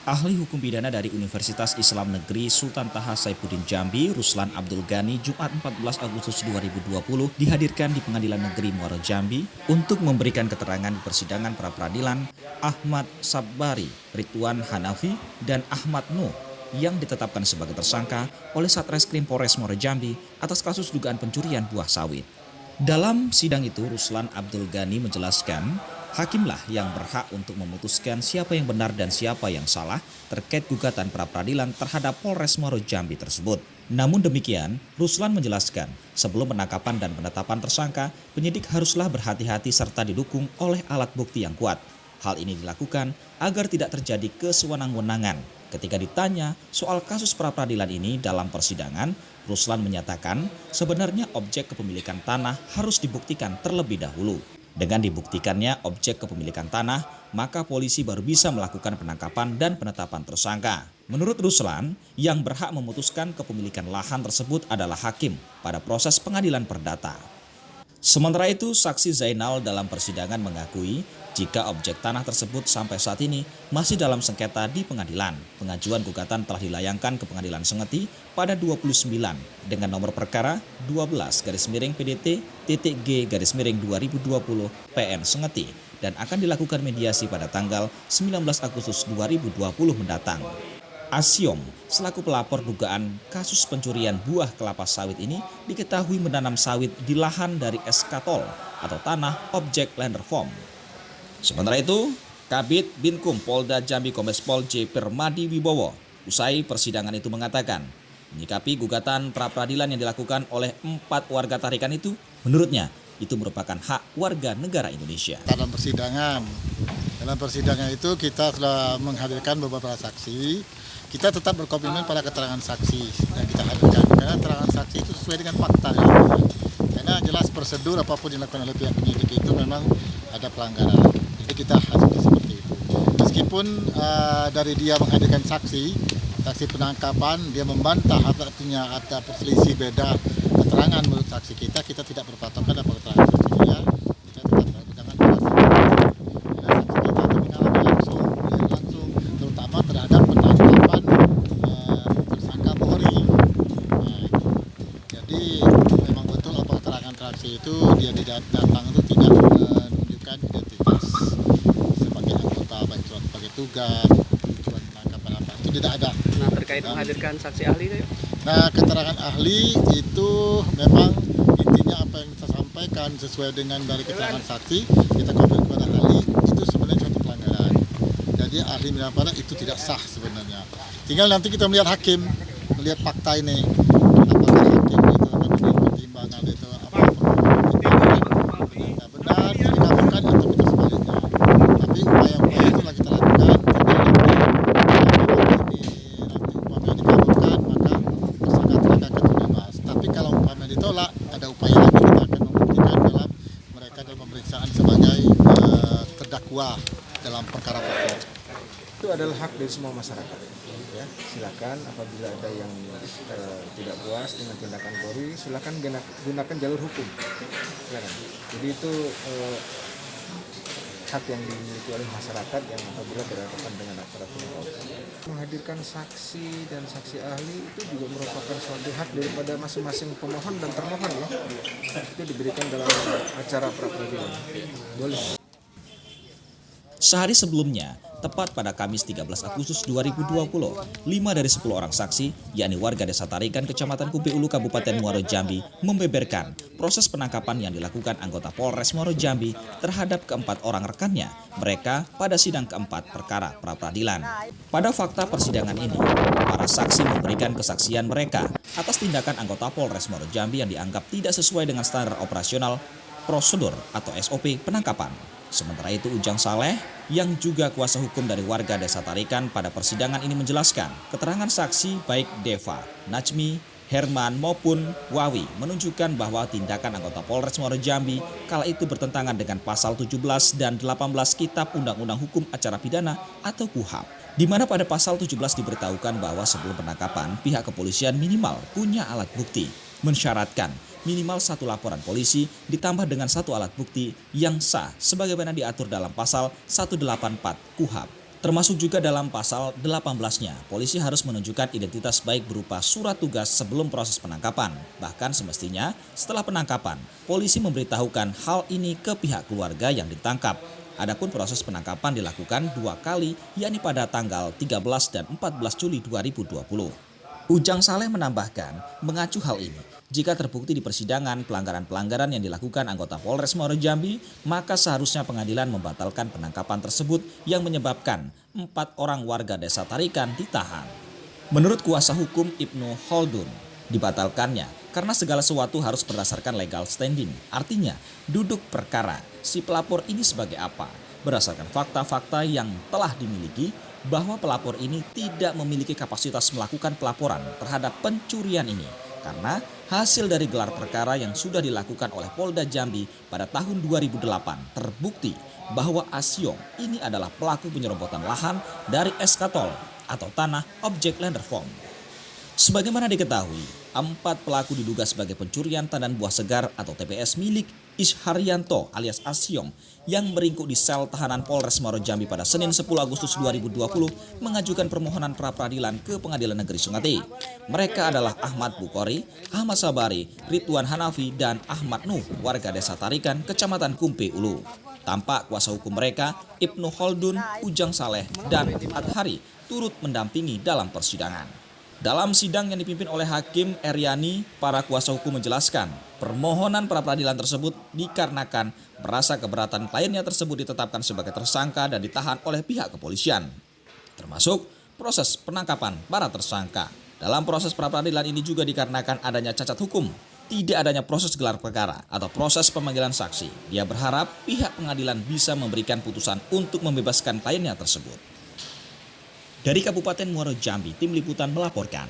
Ahli hukum pidana dari Universitas Islam Negeri Sultan Taha Saifuddin Jambi, Ruslan Abdul Ghani, Jumat 14 Agustus 2020 dihadirkan di Pengadilan Negeri Muaro Jambi untuk memberikan keterangan di persidangan pra-peradilan Ahmad Sabbari, Ridwan Hanafi, dan Ahmad Nuh yang ditetapkan sebagai tersangka oleh Satreskrim Polres Muaro Jambi atas kasus dugaan pencurian buah sawit. Dalam sidang itu, Ruslan Abdul Ghani menjelaskan, hakimlah yang berhak untuk memutuskan siapa yang benar dan siapa yang salah terkait gugatan pra-peradilan terhadap Polres Muaro Jambi tersebut. Namun demikian, Ruslan menjelaskan, sebelum penangkapan dan penetapan tersangka, penyidik haruslah berhati-hati serta didukung oleh alat bukti yang kuat. Hal ini dilakukan agar tidak terjadi kesewenang-wenangan. Ketika ditanya soal kasus pra-peradilan ini dalam persidangan, Ruslan menyatakan sebenarnya objek kepemilikan tanah harus dibuktikan terlebih dahulu. Dengan dibuktikannya objek kepemilikan tanah, maka polisi baru bisa melakukan penangkapan dan penetapan tersangka. Menurut Ruslan, yang berhak memutuskan kepemilikan lahan tersebut adalah hakim pada proses pengadilan perdata. Sementara itu, saksi Zainal dalam persidangan mengakui jika objek tanah tersebut sampai saat ini masih dalam sengketa di pengadilan. Pengajuan gugatan telah dilayangkan ke Pengadilan Sengeti pada 29 dengan nomor perkara 12-PDT-G-2020 PN Sengeti dan akan dilakukan mediasi pada tanggal 19 Agustus 2020 mendatang. Asyom, selaku pelapor dugaan kasus pencurian buah kelapa sawit ini diketahui menanam sawit di lahan dari eskatol atau tanah objek land reform. Sementara itu, Kabid Binkum Polda Jambi Kombes Pol J. Permadi Wibowo usai persidangan itu mengatakan, menyikapi gugatan pra-peradilan yang dilakukan oleh 4 warga tarikan itu, menurutnya itu merupakan hak warga negara Indonesia. Dalam persidangan itu kita telah menghadirkan beberapa saksi. Kita tetap berkomitmen pada keterangan saksi yang kita hadirkan karena keterangan saksi itu sesuai dengan fakta. Karena jelas prosedur apapun yang dilakukan oleh pihak penyidik itu memang ada pelanggaran. Jadi kita hasilnya seperti itu. Meskipun dari dia menghadirkan saksi penangkapan, dia membantah artinya ada perselisih beda keterangan menurut saksi kita tidak berpatokan apa keterangan saksi dia. Kita tetap berpegangan pada saksi. Karena saksi kita itu mengalami langsung terutama terhadap penangkapan tersangka Bohri. Jadi memang betul apa keterangan saksi itu dia datang itu tidak menunjukkan identitas sebagai anggota baik surat sebagai tugas, surat penangkapan apa itu tidak ada. Nah, terkait menghadirkan saksi ahli itu ya? Nah, keterangan ahli itu memang intinya apa yang kita sampaikan sesuai dengan dari keterangan saksi, kita komitmen kepada ahli itu sebenarnya suatu pelanggaran. Jadi ahli menyatakan itu tidak sah sebenarnya. Tinggal nanti kita melihat hakim, melihat fakta ini, apakah hakim itu akan memberi pertimbangan itu apa benar dikabulkan atau betul sebaliknya. Tapi upaya-upaya itu lagi kita lakukan. Tapi kalau umpamanya ditolak, ada upaya lagi kita akan membuktikan dalam mereka dalam pemeriksaan sebagai terdakwa dalam perkara pokok. Itu adalah hak dari semua masyarakat. Ya, silakan apabila ada yang tidak puas dengan tindakan Polri, silakan gunakan jalur hukum. Silakan. Jadi itu hak yang dimiliki oleh masyarakat yang apabila berhadapan dengan aparat penegak hukum. Menghadirkan saksi dan saksi ahli itu juga merupakan suatu hak daripada masing-masing pemohon dan termohon ya. Itu diberikan dalam acara pra-peradilan. Boleh. Sehari sebelumnya, tepat pada Kamis 13 Agustus 2020, 5 dari 10 orang saksi, yakni warga Desa Tarikan, Kecamatan Kupe Ulu, Kabupaten Muaro Jambi, membeberkan proses penangkapan yang dilakukan anggota Polres Muaro Jambi terhadap keempat orang rekannya, mereka pada sidang keempat perkara pra-peradilan. Pada fakta persidangan ini, para saksi memberikan kesaksian mereka atas tindakan anggota Polres Muaro Jambi yang dianggap tidak sesuai dengan standar operasional prosedur atau SOP penangkapan. Sementara itu Ujang Saleh yang juga kuasa hukum dari warga Desa Tarikan pada persidangan ini menjelaskan keterangan saksi baik Deva, Najmi, Herman maupun Wawi menunjukkan bahwa tindakan anggota Polres Muaro Jambi kala itu bertentangan dengan pasal 17 dan 18 Kitab Undang-Undang Hukum Acara Pidana atau KUHP, di mana pada pasal 17 diberitahukan bahwa sebelum penangkapan pihak kepolisian minimal punya alat bukti, mensyaratkan minimal 1 laporan polisi ditambah dengan 1 alat bukti yang sah sebagaimana diatur dalam pasal 184 KUHP. Termasuk juga dalam pasal 18-nya, polisi harus menunjukkan identitas baik berupa surat tugas sebelum proses penangkapan. Bahkan semestinya setelah penangkapan, polisi memberitahukan hal ini ke pihak keluarga yang ditangkap. Adapun proses penangkapan dilakukan 2 kali, yakni pada tanggal 13 dan 14 Juli 2020. Ujang Saleh menambahkan, mengacu hal ini, jika terbukti di persidangan pelanggaran-pelanggaran yang dilakukan anggota Polres Muaro Jambi, maka seharusnya pengadilan membatalkan penangkapan tersebut yang menyebabkan 4 orang warga desa Tarikan ditahan. Menurut kuasa hukum Ibnu Khaldun, dibatalkannya karena segala sesuatu harus berdasarkan legal standing. Artinya, duduk perkara si pelapor ini sebagai apa? Berdasarkan fakta-fakta yang telah dimiliki, bahwa pelapor ini tidak memiliki kapasitas melakukan pelaporan terhadap pencurian ini karena hasil dari gelar perkara yang sudah dilakukan oleh Polda Jambi pada tahun 2008 terbukti bahwa Asyong ini adalah pelaku penyerobotan lahan dari eskatol atau tanah objek land reform. Sebagaimana diketahui, 4 pelaku diduga sebagai pencurian tandan buah segar atau TBS milik Isharyanto alias Asyong yang meringkuk di sel tahanan Polres Muaro Jambi pada Senin 10 Agustus 2020 mengajukan permohonan pra-peradilan ke Pengadilan Negeri Sungai. Mereka adalah Ahmad Bukhari, Ahmad Sabari, Ridwan Hanafi, dan Ahmad Nuh, warga desa Tarikan, Kecamatan Kumpe Ulu. Tampak kuasa hukum mereka, Ibnu Khaldun, Ujang Saleh, dan Adhari turut mendampingi dalam persidangan. Dalam sidang yang dipimpin oleh Hakim Eryani, para kuasa hukum menjelaskan permohonan pra-peradilan tersebut dikarenakan merasa keberatan kliennya tersebut ditetapkan sebagai tersangka dan ditahan oleh pihak kepolisian, termasuk proses penangkapan para tersangka. Dalam proses pra-peradilan ini juga dikarenakan adanya cacat hukum, tidak adanya proses gelar perkara atau proses pemanggilan saksi. Dia berharap pihak pengadilan bisa memberikan putusan untuk membebaskan kliennya tersebut. Dari Kabupaten Muaro Jambi, tim liputan melaporkan.